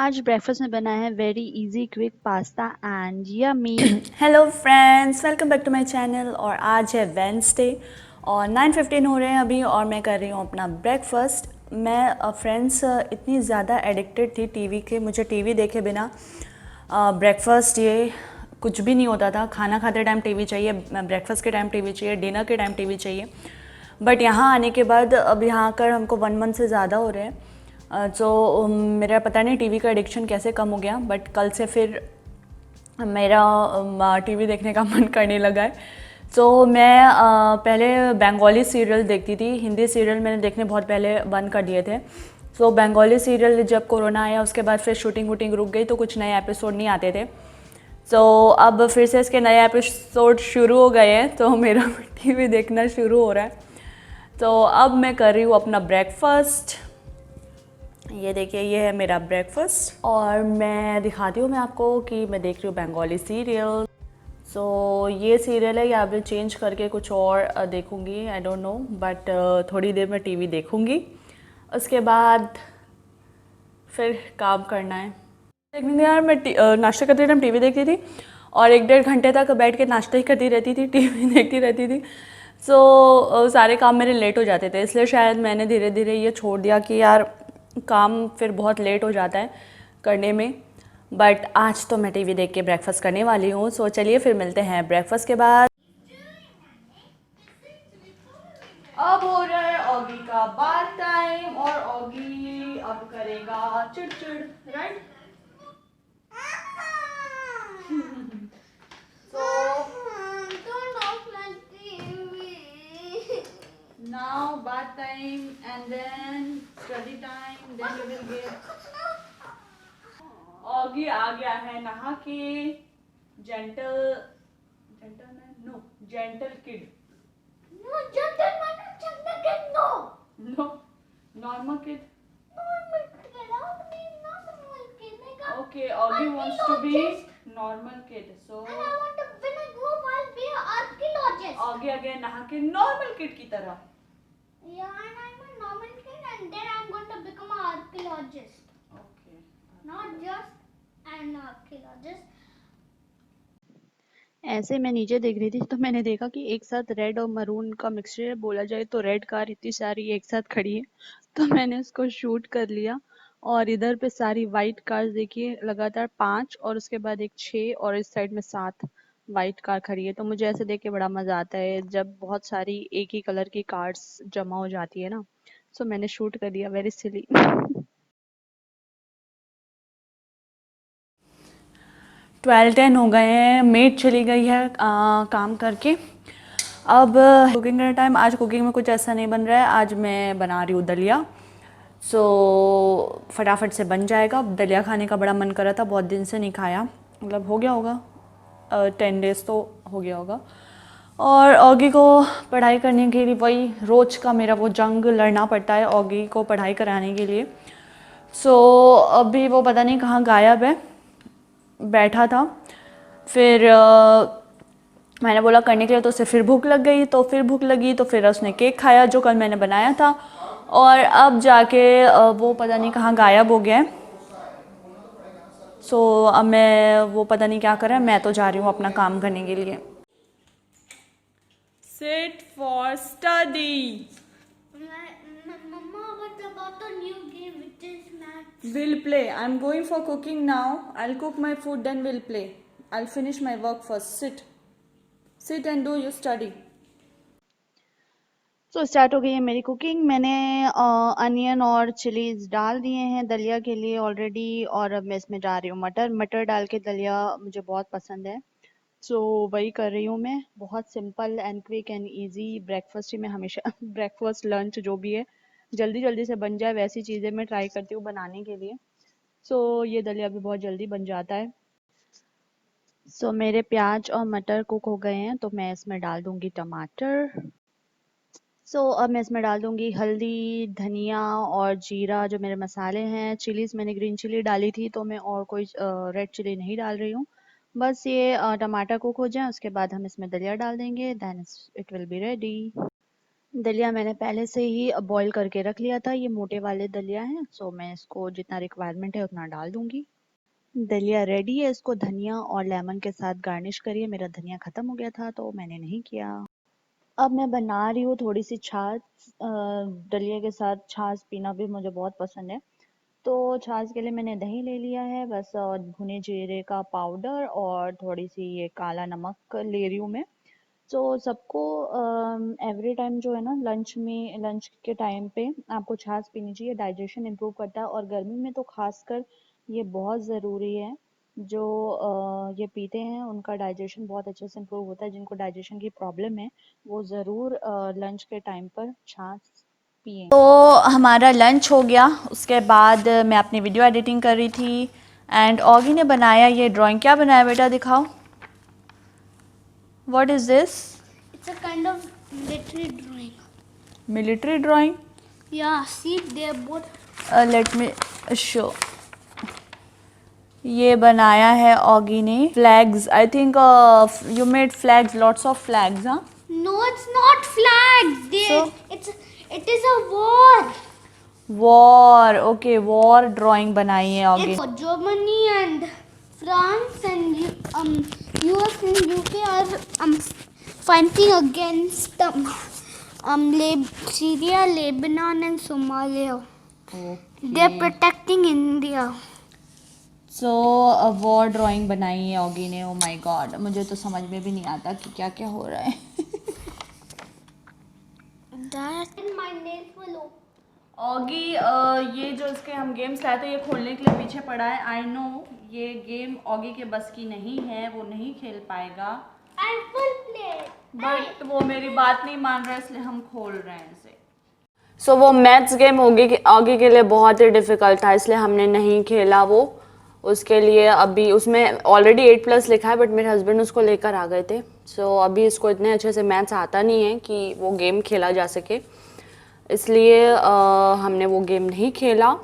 आज ब्रेकफास्ट में बना है very easy quick pasta and yummy. Hello friends, welcome back to my channel. और आज है वेंसडे और 9:15 हो रहे हैं अभी और मैं कर रही हूँ अपना ब्रेकफास्ट। मैं फ्रेंड्स इतनी ज़्यादा एडिक्टेड थी टीवी के, मुझे टीवी देखे बिना ब्रेकफास्ट ये कुछ भी नहीं होता था। खाना खाते टाइम टीवी चाहिए, ब्रेकफास्ट के टाइम टीवी चाहिए, डिनर के टाइम टीवी चाहिए। बट यहाँ आने के बाद अब यहाँ आकर हमको 1 मंथ से ज़्यादा हो रहे हैं। तो मेरा पता नहीं टीवी का एडिक्शन कैसे कम हो गया, बट कल से फिर मेरा टीवी देखने का मन करने लगा है। तो मैं पहले बंगाली सीरियल देखती थी। हिंदी सीरियल मैंने देखने बहुत पहले बंद कर दिए थे। तो बंगाली सीरियल जब कोरोना आया उसके बाद फिर शूटिंग वूटिंग रुक गई, तो कुछ नए एपिसोड नहीं आते थे। तो अब फिर से इसके नए एपिसोड शुरू हो गए हैं, तो मेरा टीवी देखना शुरू हो रहा है। तो अब मैं कर रही हूँ अपना ब्रेकफास्ट। ये देखिए, ये है मेरा ब्रेकफास्ट और मैं दिखाती हूँ मैं आपको कि मैं देख रही हूँ बंगाली सीरियल। सो ये सीरियल है, या फिर चेंज करके कुछ और देखूँगी, आई डोंट नो, बट थोड़ी देर में टीवी देखूँगी, उसके बाद फिर काम करना है। देखने यार, मैं नाश्ता करते टाइम टीवी देखती थी और 1-1.5 घंटे तक बैठ के नाश्ता ही करती रहती थी, टीवी देखती रहती थी। सो सारे काम मेरे लेट हो जाते थे, इसलिए शायद मैंने धीरे धीरे ये छोड़ दिया कि यार काम फिर बहुत लेट हो जाता है करने में। बट आज तो मैं टीवी देख के ब्रेकफास्ट करने वाली हूँ। सो चलिए फिर मिलते हैं ब्रेकफास्ट के बाद। अब हो रहा है ऑगी का बाथ टाइम और ऑगी अब करेगा चिड़चिड़, right? So Turn off my TV. now bath time and then study time, then you will get Auggie आ गया है नहा के। Gentle gentleman, no, gentle kid, No, gentleman, gentleman, no. No, normal kid. Normal kid, how can you not normal kid? Like a Okay, Augie wants to be archaeologist. normal kid, so And I want to, when I grow up, I'll be an archaeologist. Augie आ गया नहा के normal kid की तरह। Yeah, and I'm a normal kid, and then I'm going to become an archaeologist. Okay. Not just an archaeologist. ऐसे मैं नीचे देख रही थी तो मैंने देखा कि एक साथ रेड और मरून का मिक्सचर बोला जाए तो रेड कार इतनी सारी एक साथ खड़ी है, तो मैंने उसको शूट कर लिया। और इधर पे सारी वाइट कार्स देखिए, लगातार 5 और उसके बाद एक 6 और इस साइड में 7 वाइट कार खड़ी है। तो मुझे ऐसे देख के बड़ा मजा आता है जब बहुत सारी एक ही कलर की कार्स जमा हो जाती है ना। सो मैंने शूट कर लिया, वेरी सिली। 12-10 हो गए हैं, मेड चली गई है काम करके। अब कुकिंग का टाइम। आज कुकिंग में कुछ ऐसा नहीं बन रहा है, आज मैं बना रही हूँ दलिया। सो फटाफट से बन जाएगा। दलिया खाने का बड़ा मन कर रहा था, बहुत दिन से नहीं खाया, मतलब हो गया होगा 10 डेज़ तो हो गया होगा। और ऑगी को पढ़ाई करने के लिए वही रोज़ का मेरा वो जंग लड़ना पड़ता है ऑगी को पढ़ाई कराने के लिए। सो अभी वो पता नहीं कहाँ गायब है, बैठा था। फिर मैंने बोला करने के लिए, तो उसे फिर भूख लग गई, तो फिर भूख लगी तो फिर उसने केक खाया जो कल मैंने बनाया था। और अब जाके वो पता नहीं कहाँ गायब हो गया है। सो अब मैं, वो पता नहीं क्या कर रहा है, मैं तो जा रही हूँ अपना काम करने के लिए। Sit for study. Mama, what about the new game which is maths? We'll play. I'm going for cooking now. I'll cook my food, then we'll play. I'll finish my work first. Sit and do your study. तो start हो गई है मेरी cooking. मैंने onion और chillies डाल दिए हैं दलिया के लिए ऑलरेडी, और अब मैं इसमें डाल रही हूँ मटर। मटर डाल के दलिया मुझे बहुत पसंद है, सो वही कर रही हूँ मैं। बहुत simple and quick and easy breakfast ही मैं हमेशा ब्रेकफास्ट लंच जो भी है जल्दी जल्दी से बन जाए वैसी चीज़ें मैं ट्राई करती हूँ बनाने के लिए। सो ये दलिया भी बहुत जल्दी बन जाता है। सो मेरे प्याज और मटर कुक हो गए हैं, तो मैं इसमें डाल दूंगी टमाटर। अब मैं इसमें डाल दूंगी हल्दी, धनिया और जीरा जो मेरे मसाले हैं। चिलीज मैंने ग्रीन चिली डाली थी, तो मैं और कोई रेड चिली नहीं डाल रही हूँ। बस ये टमाटर कुक हो जाए उसके बाद हम इसमें दलिया डाल देंगे, then it will be ready. दलिया मैंने पहले से ही बॉईल करके रख लिया था। ये मोटे वाले दलिया हैं, सो मैं इसको जितना रिक्वायरमेंट है उतना डाल दूंगी। दलिया रेडी है, इसको धनिया और लेमन के साथ गार्निश करिए। मेरा धनिया खत्म हो गया था तो मैंने नहीं किया। अब मैं बना रही हूँ थोड़ी सी छाछ। दलिया के साथ छाछ पीना भी मुझे बहुत पसंद है। तो छाछ के लिए मैंने दही ले लिया है बस, और भुने जीरे का पाउडर और थोड़ी सी ये काला नमक ले रही हूँ मैं। तो सबको एवरी टाइम जो है ना, लंच के टाइम पे आपको छाछ पीनी चाहिए। डाइजेशन इम्प्रूव करता है, और गर्मी में तो खासकर ये बहुत ज़रूरी है। जो ये पीते हैं उनका डाइजेशन बहुत अच्छे से इम्प्रूव होता है। जिनको डाइजेशन की प्रॉब्लम है वो ज़रूर लंच के टाइम पर छाछ पिए। तो हमारा लंच हो गया, उसके बाद मैं अपनी वीडियो एडिटिंग कर रही थी एंड ऑगी ने बनाया ये ड्राइंग। क्या बनाया बेटा, दिखाओ। What is this? It's a kind of military drawing. Military drawing. Yeah, see, they're both. Let me show. ये बनाया है ऑगी ने flags. I think you made flags, lots of flags. हाँ, No, it's not flags. So? It is a war. War. Okay, war drawing बनाई है Oggy. It's Germany and France and US and UK are fighting against Syria, Lebanon and Somalia. They're protecting India. So war drawing बनाई है Oggy ने। Oh my God, मुझे तो समझ में भी नहीं आता कि क्या क्या हो रहा है। That and my nails will open. Oggy ये जो इसके हम गेम्स लाए थे ये खोलने के लिए पीछे पड़ा है। आई नो ये गेम ऑगी के बस की नहीं है, वो नहीं खेल पाएगा, I will play. बट वो मेरी बात नहीं मान रहा, इसलिए हम खोल रहे हैं इसे। सो वो मैथ्स गेम ऑगी के लिए बहुत ही डिफ़िकल्ट था, इसलिए हमने नहीं खेला वो। उसके लिए अभी उसमें ऑलरेडी 8+ लिखा है, बट मेरे हस्बैंड उसको लेकर आ गए थे। सो अभी इसको इतने अच्छे से मैथ्स आता नहीं है कि वो गेम खेला जा सके, इसलिए हमने वो गेम नहीं खेला।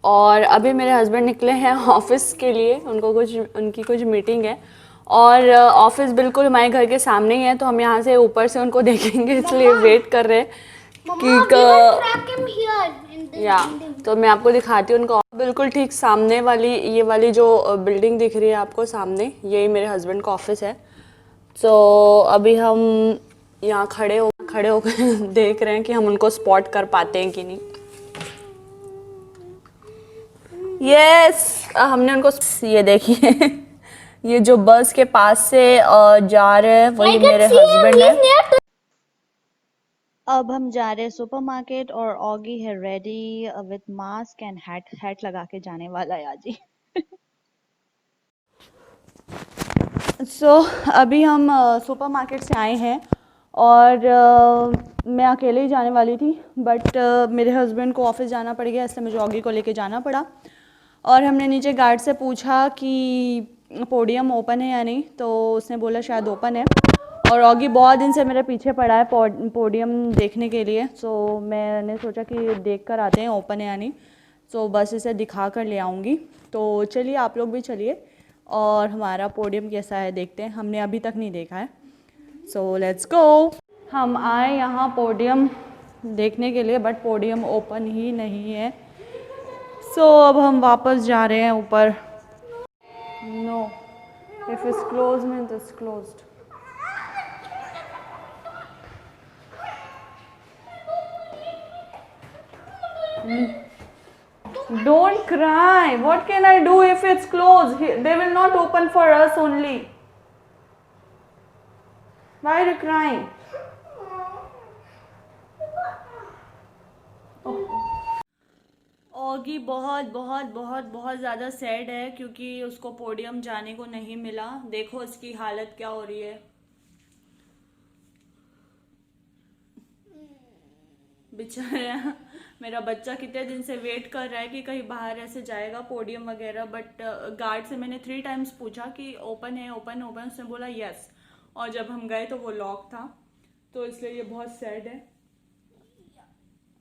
और अभी मेरे हस्बैंड निकले हैं ऑफिस के लिए, उनकी कुछ मीटिंग है, और ऑफिस बिल्कुल हमारे घर के सामने ही है, तो हम यहाँ से ऊपर से उनको देखेंगे, इसलिए वेट कर रहे हैं Mama, we will track him here in the या तो मैं आपको दिखाती हूँ उनको। बिल्कुल ठीक सामने वाली ये वाली जो बिल्डिंग दिख रही है आपको सामने, यही मेरे हस्बैंड का ऑफिस है। सो अभी हम यहाँ खड़े होकर देख रहे हैं कि हम उनको स्पॉट कर पाते हैं कि नहीं। यस, हमने उनको, ये देखिए ये जो बस के पास से जा रहे हैं वही मेरे हस्बैंड है। अब हम जा रहे हैं सुपरमार्केट, और ऑगी है ready with mask and hat लगा के जाने वाला है आज ही। सो अभी हम सुपरमार्केट से आए हैं, और मैं अकेले ही जाने वाली थी, बट मेरे हस्बैंड को ऑफिस जाना पड़ गया, इसलिए मुझे ऑगी को लेके जाना पड़ा। और हमने नीचे गार्ड से पूछा कि पोडियम ओपन है या नहीं, तो उसने बोला शायद ओपन है। और ऑगी बहुत दिन से मेरे पीछे पड़ा है पोडियम देखने के लिए, सो मैंने सोचा कि देख कर आते हैं ओपन है या नहीं। सो बस इसे दिखा कर ले आऊँगी। तो चलिए आप लोग भी चलिए, और हमारा पोडियम कैसा है देखते हैं, हमने अभी तक नहीं देखा है। So let's go. हम आए यहाँ पोडियम देखने के लिए, बट पोडियम ओपन ही नहीं है। सो अब हम वापस जा रहे हैं ऊपर। No, if it's close means it's closed. Don't cry. What can I do if it's closed? They will not open for us only. Why are you crying? Oggy बहुत बहुत बहुत बहुत ज़्यादा सैड है, क्योंकि उसको पोडियम जाने को नहीं मिला। देखो इसकी हालत क्या हो रही है, बेचारा मेरा बच्चा कितने दिन से वेट कर रहा है कि कहीं बाहर ऐसे जाएगा पोडियम वगैरह, बट गार्ड से मैंने 3 टाइम्स पूछा कि ओपन है, ओपन ओपन, उसने बोला यस, और जब हम गए तो वो लॉक था, तो इसलिए ये बहुत सैड है।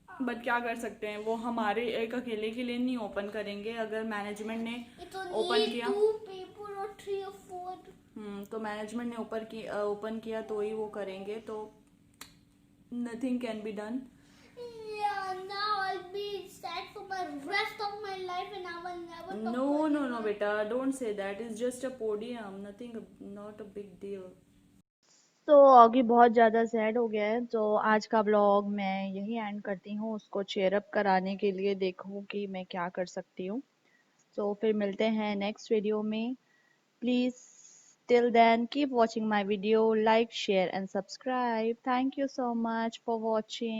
बट क्या कर सकते हैं, वो हमारे एक अकेले के लिए नहीं ओपन करेंगे। अगर मैनेजमेंट ने ओपन किया, 2 paper or 3 or 4. तो मैनेजमेंट ने ओपन किया तो ही वो करेंगे। तो nothing can be done. Yeah, now I'll be sad for the rest of my life and I will never talk No, to no, no, anyone. beta, don't say that. It's just a podium, nothing, not a big deal. तो Oggy बहुत ज़्यादा sad हो गया है, तो आज का vlog मैं यही एंड करती हूँ। उसको चेयर अप कराने के लिए देखूँ कि मैं क्या कर सकती हूँ। तो फिर मिलते हैं नेक्स्ट वीडियो में। Please till then keep watching my video, like, share and subscribe. Thank you so much for watching.